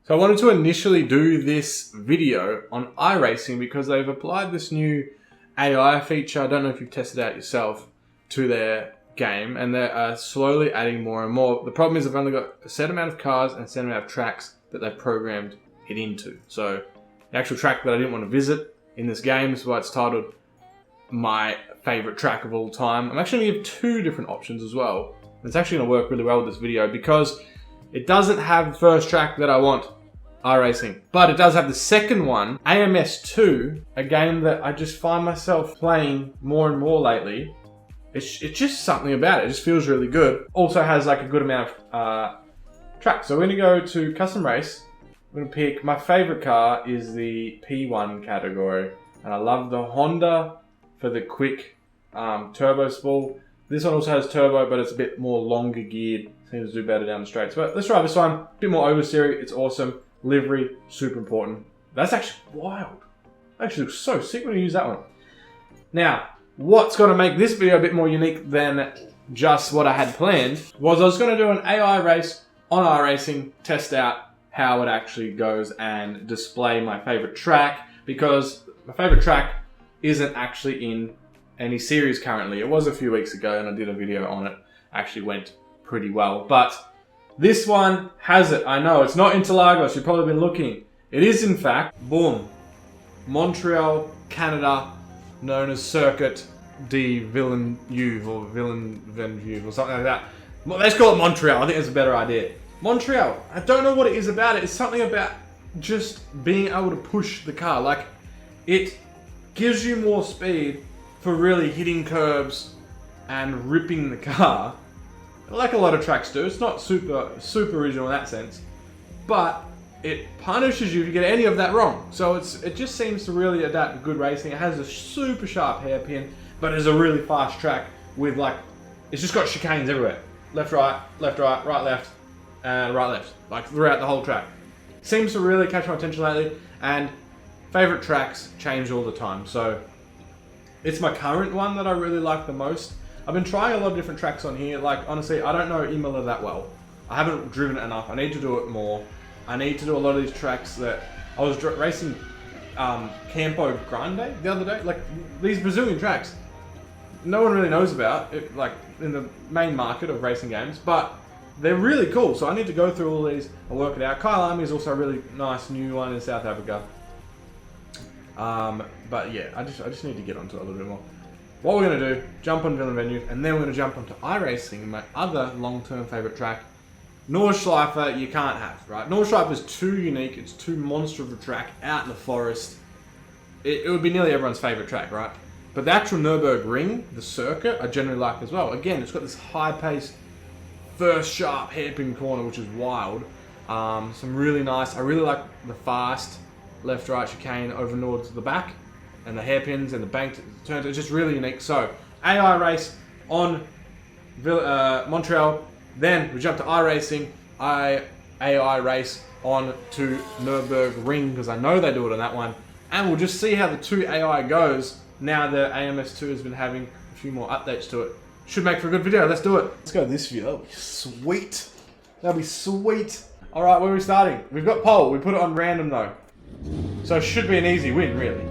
So I wanted to initially do this video on Iracing because they've applied this new AI feature, I don't know if you've tested it out yourself, to their game, and they're slowly adding more and more. The problem is they've only got a set amount of cars and a set amount of tracks that they've programmed it into. So the actual track that I didn't want to visit in this game is why it's titled My Favorite Track of All Time. I'm actually going to give two different options as well. It's actually going to work really well with this video because it doesn't have the first track that I want, Iracing, but it does have the second one, AMS2, a game that I just find myself playing more and more lately. It's just something about it. It just feels really good. Also has like a good amount of tracks. So we're going to go to custom race. I'm going to pick, my favorite car is the P1 category. And I love the Honda for the quick turbo spool. This one also has turbo, but it's a bit more longer geared. Seems to do better down the straights. But let's try this one. A bit more oversteery. It's awesome. Livery, super important. That's actually wild. Actually looks so sick when you use that one. Now, what's going to make this video a bit more unique than just what I had planned was I was going to do an AI race on Iracing, test out how it actually goes and display my favorite track, because my favorite track isn't actually in any series currently. It was a few weeks ago and I did a video on it. Actually went pretty well, but this one has it. I know it's not Interlagos, you've probably been looking. It is in fact, boom, Montreal, Canada, known as Circuit de Villeneuve or Villeneuve or something like that. Let's call it Montreal, I think that's a better idea. Montreal, I don't know what it is about it. It's something about just being able to push the car. Like, it gives you more speed for really hitting curbs and ripping the car. Like a lot of tracks do. It's not super original in that sense, but it punishes you if you get any of that wrong. So it just seems to really adapt to good racing. It has a super sharp hairpin, but it's a really fast track with like, it's just got chicanes everywhere. Left, right, right, left, and right, left. Like throughout the whole track. Seems to really catch my attention lately, and favorite tracks change all the time. So it's my current one that I really like the most. I've been trying a lot of different tracks on here. Like, honestly, I don't know Imola that well. I haven't driven it enough. I need to do it more. I need to do a lot of these tracks that... I was racing Campo Grande the other day. Like, these Brazilian tracks, no one really knows about, like, in the main market of racing games, but they're really cool. So I need to go through all these and work it out. Kyle Army is also a really nice new one in South Africa. But yeah, I just need to get onto it a little bit more. What we're going to do, jump on Villeneuve, and then we're going to jump onto Iracing, my other long-term favourite track. Nordsliefe, you can't have, right? Nordsliefe is too unique, it's too monster of a track, out in the forest. It would be nearly everyone's favourite track, right? But the actual Nürburgring, the circuit, I generally like as well. Again, it's got this high-paced, first sharp hairpin corner, which is wild. Some really nice, I really like the fast left-right chicane over Nord to the back, and the hairpins and the banked turns. It's just really unique. So AI race on Montreal, then we jump to Iracing, AI race on to Nürburgring, because I know they do it on that one, and we'll just see how the two AI goes now that AMS2 has been having a few more updates to it. Should make for a good video. Let's do it. Let's go this view. That'll be sweet. That'll be sweet. All right, where are we starting? We've got pole. We put it on random though, so it should be an easy win, really.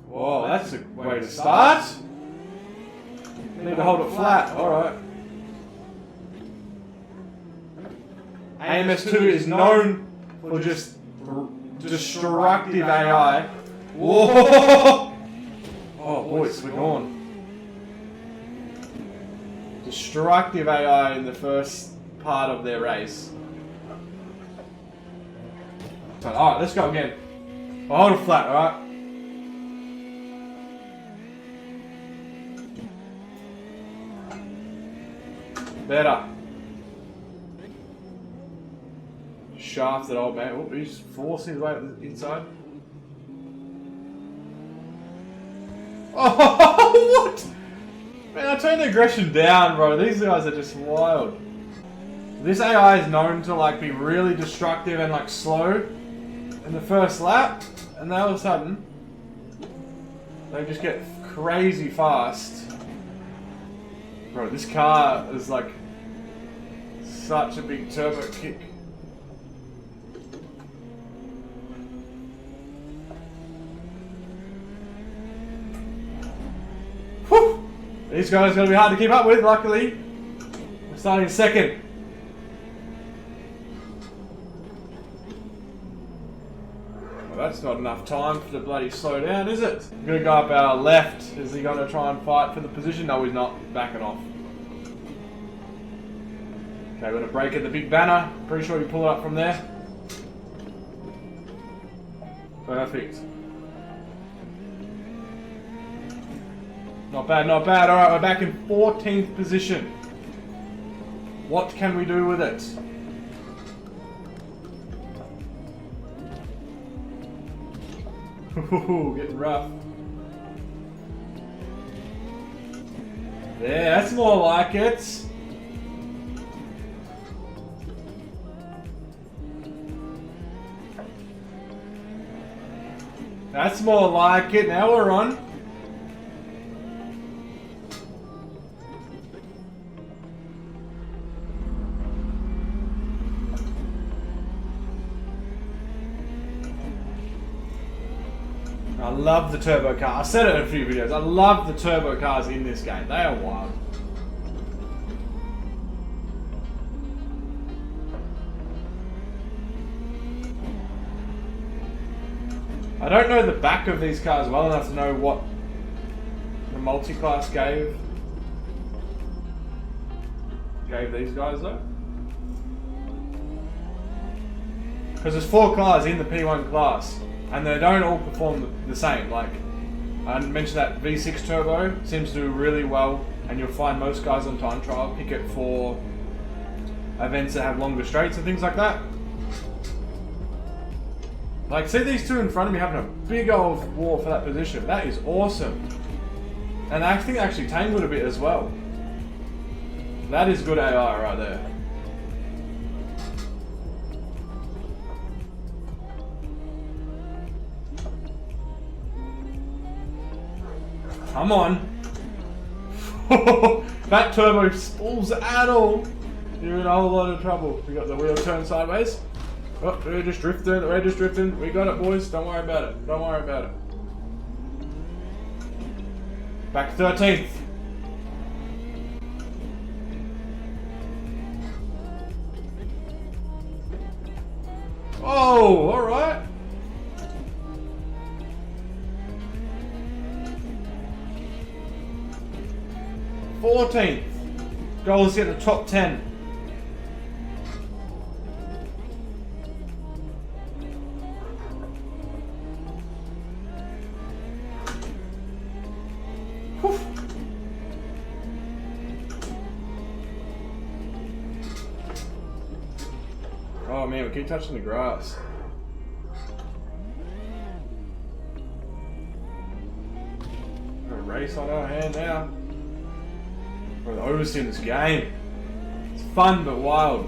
Whoa, that's a way to start. Need to hold it flat, alright. AMS2 is known for just destructive AI. Whoa! Oh boys, we're gone. Destructive AI in the first part of their race. Alright, let's go again. I'll hold it flat, alright? Better. Shafted old man. Oh, he's forcing his way inside. Oh, what? Man, I turned the aggression down, bro. These guys are just wild. This AI is known to like be really destructive and like slow in the first lap, and then all of a sudden they just get crazy fast. Bro, this car is like such a big turbo kick. Whew. These guys are going to be hard to keep up with, luckily. We're starting second. That's not enough time for the bloody slow down, is it? We're going to go up our left. Is he going to try and fight for the position? No, he's not. Backing off. Okay, we're going to brake at the big banner. Pretty sure you pull it up from there. Perfect. Not bad, not bad. Alright, we're back in 14th position. What can we do with it? Ooh, getting rough. Yeah, that's more like it. That's more like it. Now we're on. I love the turbo car. I said it in a few videos. I love the turbo cars in this game. They are wild. I don't know the back of these cars well enough to know what the multi-class gave these guys though. Because there's 4 cars in the P1 class. And they don't all perform the same. Like, I mentioned that V6 turbo seems to do really well, and you'll find most guys on time trial pick it for events that have longer straights and things like that. Like, see these two in front of me having a big old war for that position. That is awesome. And I think they actually tangled a bit as well. That is good AI right there. Come on. That turbo spools at all. You're in a whole lot of trouble. We got the wheel turned sideways. Oh, we're just drifting. We're just drifting. We got it, boys. Don't worry about it. Don't worry about it. Back 13th. Oh, all right. th. Goal is to get the top 10. Whew. Oh man, we keep touching the grass. Got a race on our hand now. We're the oldest in this game. It's fun but wild.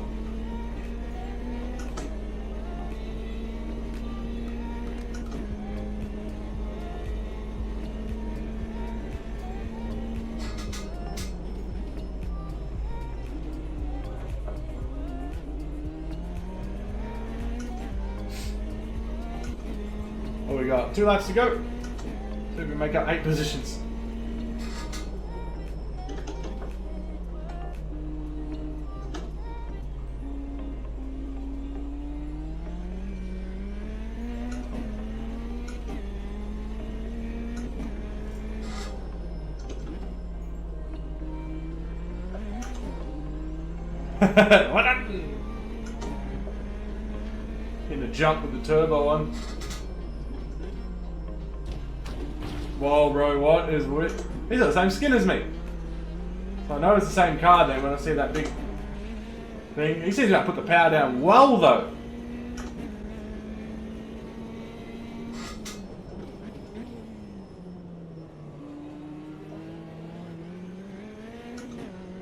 What we got? 2 laps to go. So we can make up 8 positions. What happened? In the jump with the turbo on. Whoa, bro, what is with? He's got the same skin as me. So I know it's the same car then when I see that big thing. He seems to have put the power down well though.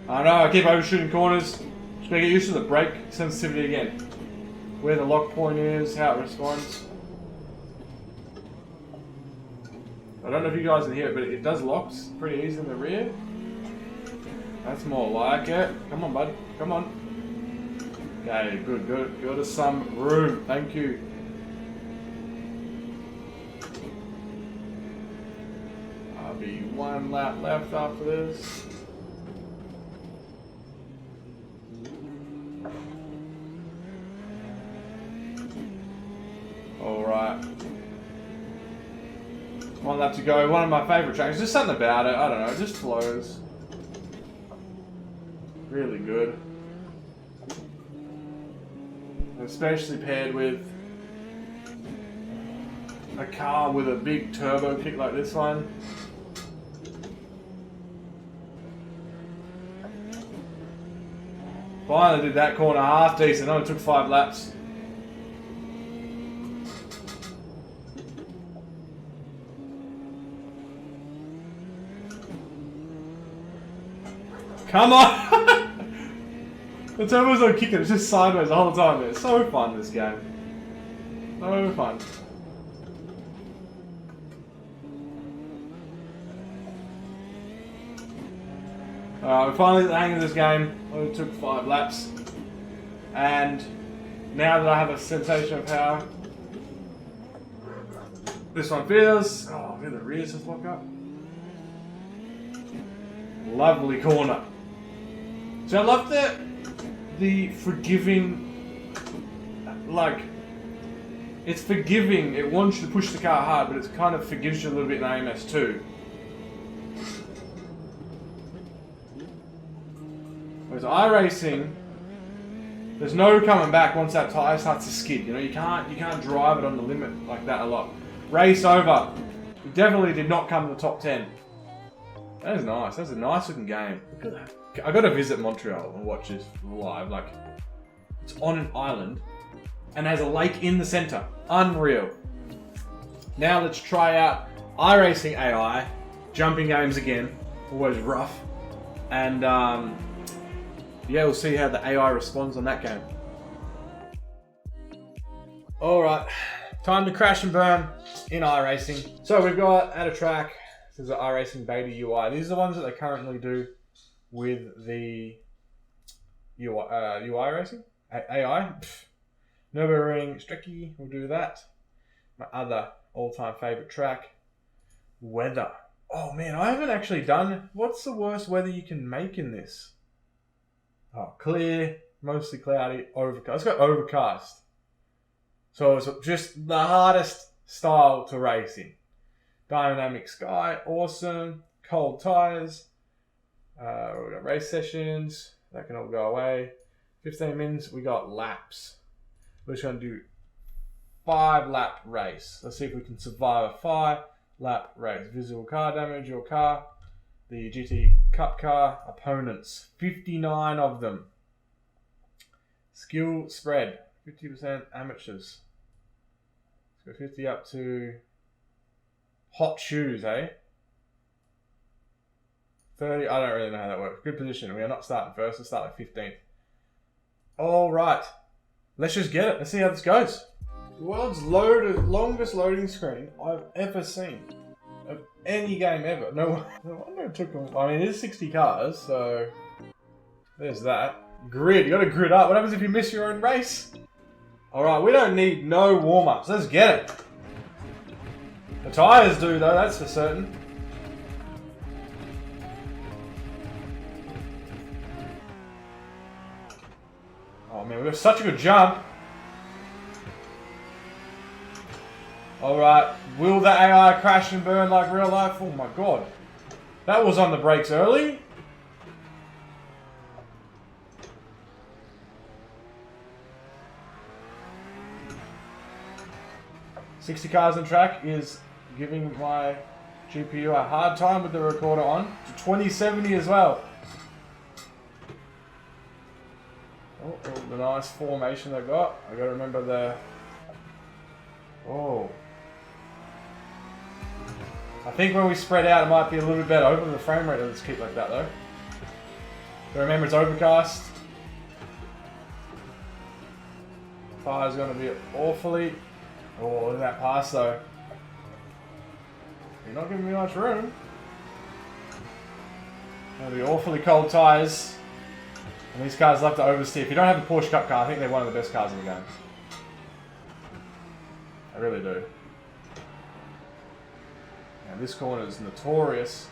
I know, I keep overshooting corners. Just gotta get used to the brake sensitivity again. Where the lock point is, how it responds. I don't know if you guys can hear it, but it does lock pretty easy in the rear. That's more like it. Come on, bud. Come on. Okay, good. Got us some room. Thank you. I'll be 1 lap left after this. Alright. 1 lap to go. One of my favourite tracks. Just something about it. I don't know. It just flows. Really good. Especially paired with a car with a big turbo kick like this one. Finally did that corner half decent. Only took 5 laps. Come on! The turbo's not kicking, it's just sideways the whole time. It's so fun, this game. So fun. Alright, we finally got the hang of this game. Only took 5 laps. And now that I have a sensation of how this one feels. Oh, look at the rears just lock up. Lovely corner. So I love the forgiving, like, it's forgiving. It wants you to push the car hard, but it kind of forgives you a little bit in AMS too. Whereas iRacing, there's no coming back once that tyre starts to skid. You know, you can't drive it on the limit like that a lot. Race over. We definitely did not come to the top 10. That is nice. That's a nice looking game. Look at that. I gotta visit Montreal and watch this live. Like, it's on an island and has a lake in the center. Unreal. Now let's try out iRacing AI, jumping games again, always rough, and yeah, we'll see how the AI responds on that game. All right, time to crash and burn in iRacing. So we've got at a track. This is the iRacing beta UI. These are the ones that they currently do with the UI racing, AI. Nürburgring, Strecke, we'll do that. My other all-time favorite track, weather. Oh man, I haven't actually done, what's the worst weather you can make in this? Oh, clear, mostly cloudy, overcast. Let's go overcast. So it's just the hardest style to race in. Dynamic sky, awesome. Cold tires. We've got race sessions. That can all go away. 15 minutes. We got laps. We're just going to do 5-lap race. Let's see if we can survive a 5-lap race. Visual car damage, your car. The GT Cup car. Opponents. 59 of them. Skill spread. 50% amateurs. Let's go 50 up to hot shoes, eh? 30, I don't really know how that works. Good position. We are not starting first. Let's start at 15th. All right. Let's just get it. Let's see how this goes. The world's longest loading screen I've ever seen. Of any game ever. No wonder it took them. I mean, it is 60 cars, so there's that. Grid. You got to grid up. What happens if you miss your own race? All right. We don't need no warm-ups. Let's get it. The tyres do, though. That's for certain. Oh man, we got such a good jump. Alright, will the AI crash and burn like real life? Oh my god. That was on the brakes early. $60 cars on track is giving my GPU a hard time with the recorder on. To 2070 as well. Oh, the nice formation they've got. I gotta remember the. Oh. I think when we spread out, it might be a little bit better. Hopefully the frame rate doesn't keep like that though. But remember, it's overcast. Fire's gonna be awfully. Oh, look at that pass though. You're not giving me much room. Gonna be awfully cold tyres. And these cars love to oversteer. If you don't have a Porsche Cup car, I think they're one of the best cars in the game. I really do. Now this corner is notorious.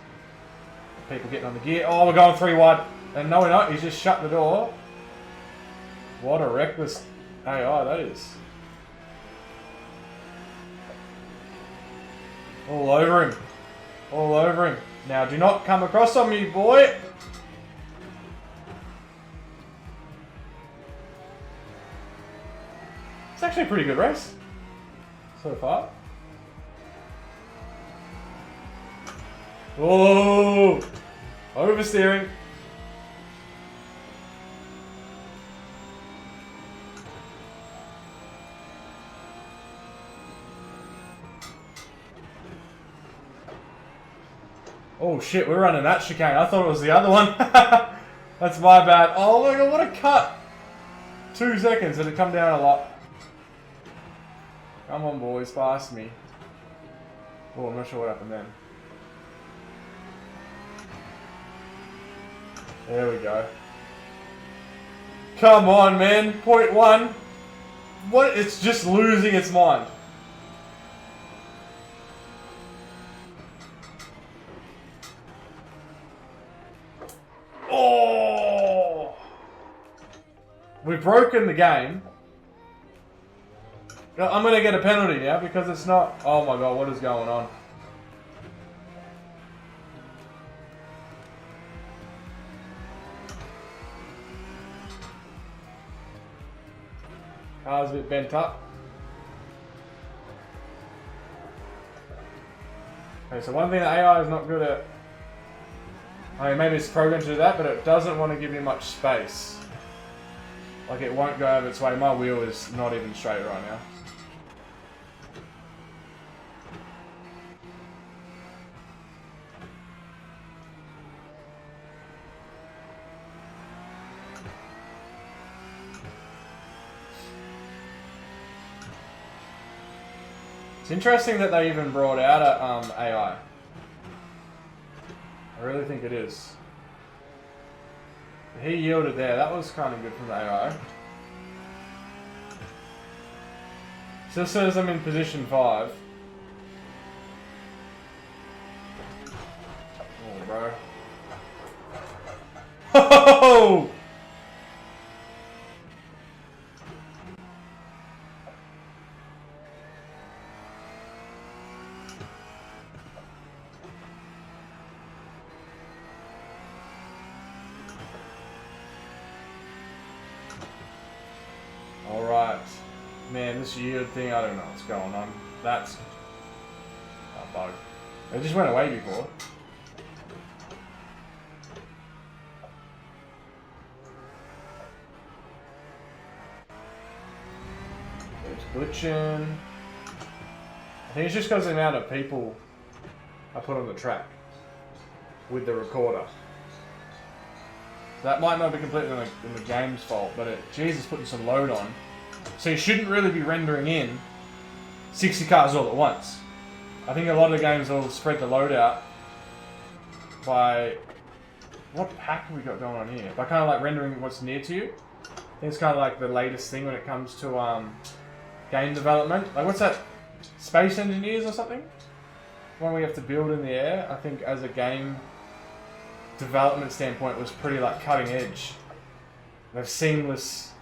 People getting on the gear. Oh, we're going 3 wide. And no, we're not. He's just shut the door. What a reckless AI that is. All over him. All over him. Now, do not come across on me, boy. It's actually a pretty good race so far. Oh, oversteering. Oh shit, we're running that chicane. I thought it was the other one. That's my bad. Oh my god, what a cut. 2 seconds and it come down a lot. Come on boys, pass me. Oh, I'm not sure what happened then. There we go. Come on, man. 0.1. What? It's just losing its mind. Oh! We've broken the game. I'm going to get a penalty now because it's not... Oh my god, what is going on? Car's a bit bent up. Okay, so one thing that AI is not good at... I mean, maybe it's programmed to do that, but it doesn't want to give you much space. Like, it won't go over its way. My wheel is not even straight right now. It's interesting that they even brought out a AI. I really think it is. He yielded there. That was kind of good from the AI. Still says I'm in position 5. Oh, bro. Oh! Alright. Man, this yield thing, I don't know what's going on. That's a bug. It just went away before. It's glitching. I think it's just because of the amount of people I put on the track with the recorder. That might not be completely in the game's fault, but Jesus putting some load on. So you shouldn't really be rendering in 60 cars all at once. I think a lot of the games will spread the load out by... What pack have we got going on here? By kind of like rendering what's near to you. I think it's kind of like the latest thing when it comes to game development. Like what's that? Space Engineers or something? One we have to build in the air. I think as a game development standpoint was pretty like cutting edge. They have seamless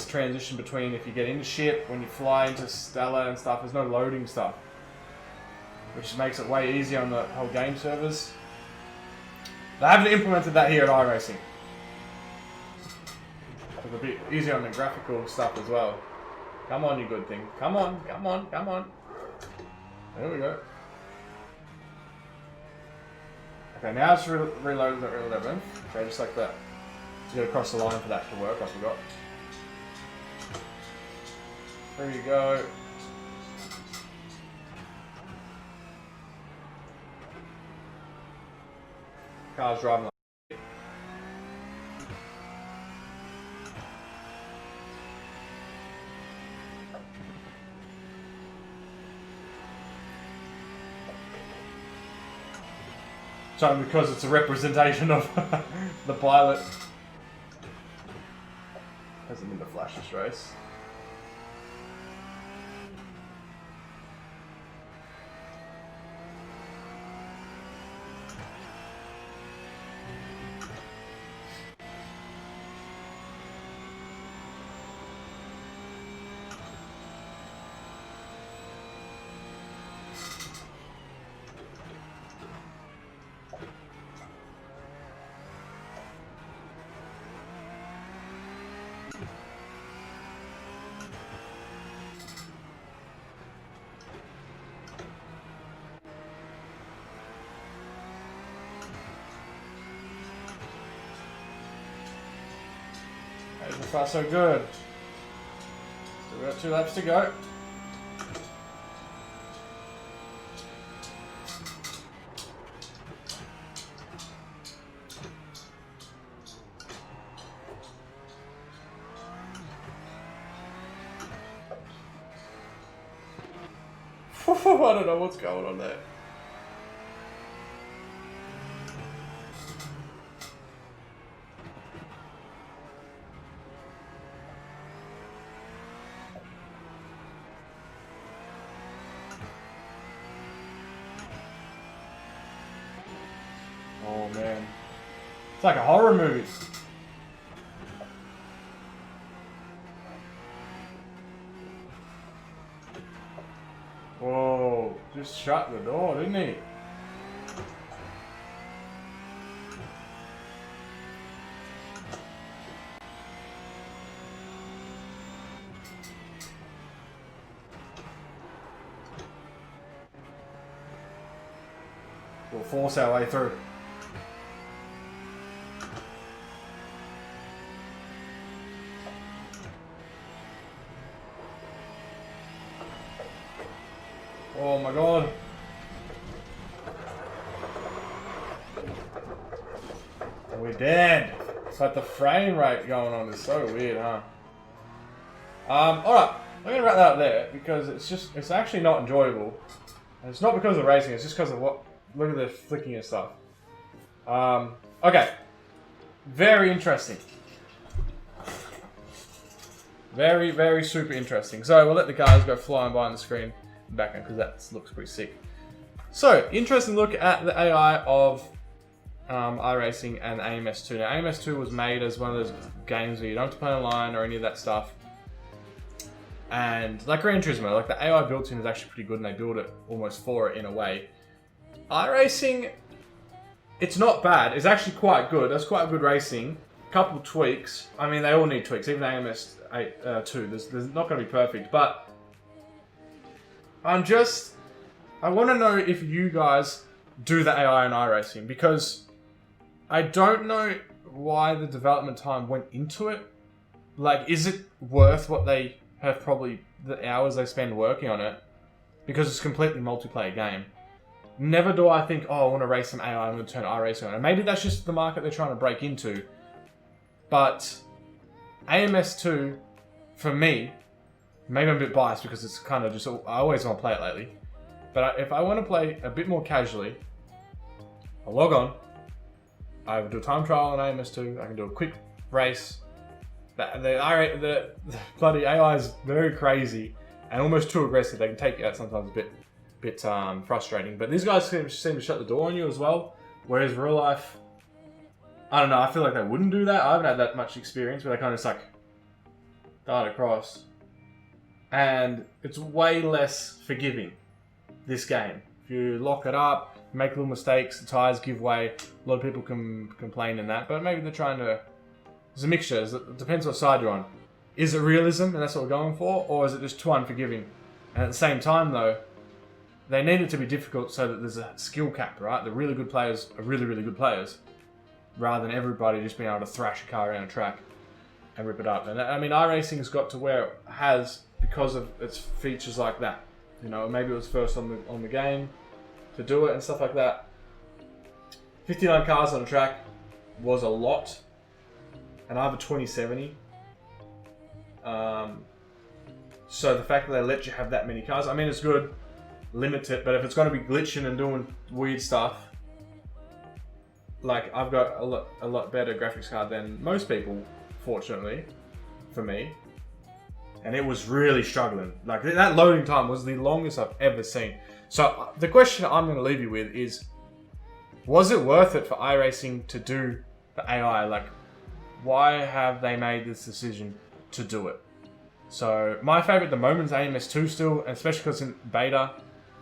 transition between if you get into ship, when you fly into Stella and stuff, there's no loading stuff. Which makes it way easier on the whole game servers. They haven't implemented that here at Iracing. It's a bit easier on the graphical stuff as well. Come on, you good thing. Come on, come on, come on. There we go. Okay, now it's reloaded at 11. Okay, just like that. You gotta cross the line for that to work, I forgot. There you go. Car's driving like so because it's a representation of the pilot. Hasn't been the flashiest race. So far so good. Still got 2 laps to go. I don't know what's going on there. Oh man. It's like a horror movie. Whoa, just shut the door, didn't he? We'll force our way through. Oh my god. We're dead. But the frame rate going on is so weird, huh? Alright, I'm gonna wrap that up there because it's actually not enjoyable. And it's not because of racing, it's just because of what, look at the flicking and stuff. Okay. Very interesting. Very, very super interesting. So we'll let the cars go flying by on the screen. Background because that looks pretty sick. So, interesting look at the AI of Iracing and AMS2. Now, AMS2 was made as one of those games where you don't have to play online or any of that stuff. And like Gran Turismo, like the AI built in is actually pretty good and they build it almost for it in a way. Iracing, it's not bad. It's actually quite good. That's quite good racing. Couple tweaks. I mean, they all need tweaks. Even AMS2, there's not going to be perfect, but I want to know if you guys do the AI in iRacing, because I don't know why the development time went into it. Like, is it worth what they have probably, the hours they spend working on it? Because it's a completely multiplayer game. Never do I think, oh, I want to race some AI, I'm going to turn iRacing on. And maybe that's just the market they're trying to break into. But AMS2, for me, maybe I'm a bit biased because it's kind of just, I always want to play it lately. But if I want to play a bit more casually, I'll log on. I will do a time trial on AMS2. I can do a quick race. The bloody AI is very crazy and almost too aggressive. They can take you out sometimes a bit frustrating. But these guys seem to shut the door on you as well. Whereas real life, I don't know, I feel like they wouldn't do that. I haven't had that much experience where they kind of just like dart across. And it's way less forgiving, this game. If you lock it up, make little mistakes, the tires give way, a lot of people can complain in that, but maybe they're trying to, there's a mixture, it depends what side you're on. Is it realism, and that's what we're going for, or is it just too unforgiving? And at the same time though, they need it to be difficult so that there's a skill cap, right? The really good players are really, really good players, rather than everybody just being able to thrash a car around a track and rip it up. And I mean, iRacing has got to where it has, because of its features like that. You know, maybe it was first on the game to do it and stuff like that. 59 cars on a track was a lot, and I have a 2070. So the fact that they let you have that many cars, I mean, it's good, limit it, but if it's going to be glitching and doing weird stuff, like I've got a lot better graphics card than most people, fortunately. for me. And it was really struggling. Like, that loading time was the longest I've ever seen. So the question I'm going to leave you with is, was it worth it for iRacing to do the AI? Like, why have they made this decision to do it? So my favorite at the moment is AMS2 still, especially because it's in beta.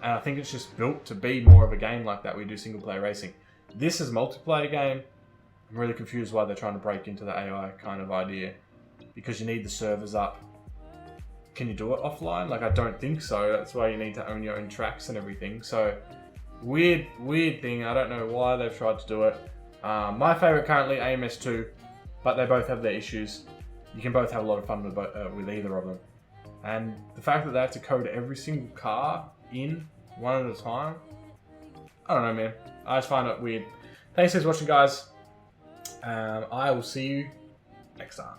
And I think it's just built to be more of a game like that. We do single player racing. This is a multiplayer game. I'm really confused why they're trying to break into the AI kind of idea. Because you need the servers up. Can you do it offline? Like, I don't think so. That's why you need to own your own tracks and everything. So, weird thing. I don't know why they've tried to do it. My favorite currently, AMS2, but they both have their issues. You can both have a lot of fun with either of them. And the fact that they have to code every single car in one at a time, I don't know, man. I just find it weird. Thanks for watching, guys. I will see you next time.